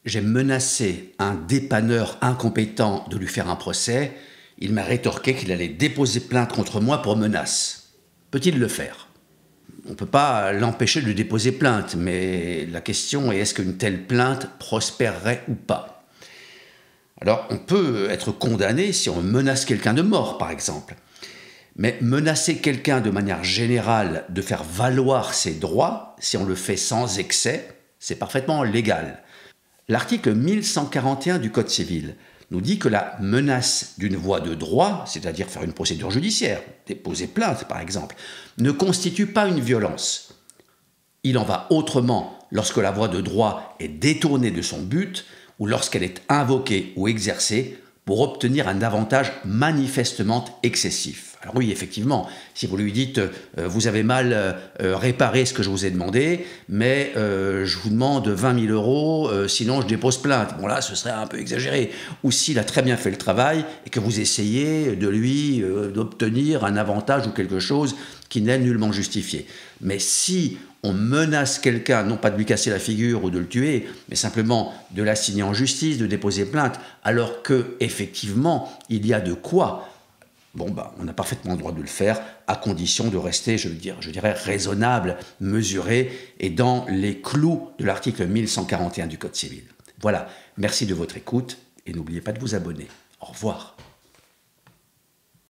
j'ai menacé un dépanneur incompétent de lui faire un procès, il m'a rétorqué qu'il allait déposer plainte contre moi pour menace. Peut-il le faire? On ne peut pas l'empêcher de déposer plainte, mais la question est, est-ce qu'une telle plainte prospérerait ou pas? Alors, on peut être condamné si on menace quelqu'un de mort, par exemple. Mais menacer quelqu'un de manière générale de faire valoir ses droits, si on le fait sans excès, c'est parfaitement légal. L'article 1141 du Code civil nous dit que la menace d'une voie de droit, c'est-à-dire faire une procédure judiciaire, déposer plainte par exemple, ne constitue pas une violence. Il en va autrement lorsque la voie de droit est détournée de son but ou lorsqu'elle est invoquée ou exercée pour obtenir un avantage manifestement excessif. Alors oui, effectivement, si vous lui dites vous avez mal réparé ce que je vous ai demandé, mais je vous demande 20 000 euros, sinon je dépose plainte. Bon là, ce serait un peu exagéré. Ou s'il a très bien fait le travail et que vous essayez de lui d'obtenir un avantage ou quelque chose qui n'est nullement justifié. Mais si on menace quelqu'un, non pas de lui casser la figure ou de le tuer, mais simplement de l'assigner en justice, de déposer plainte, alors qu'effectivement, il y a de quoi, on a parfaitement le droit de le faire, à condition de rester, je dirais, raisonnable, mesuré, et dans les clous de l'article 1141 du Code civil. Voilà, merci de votre écoute, et n'oubliez pas de vous abonner. Au revoir.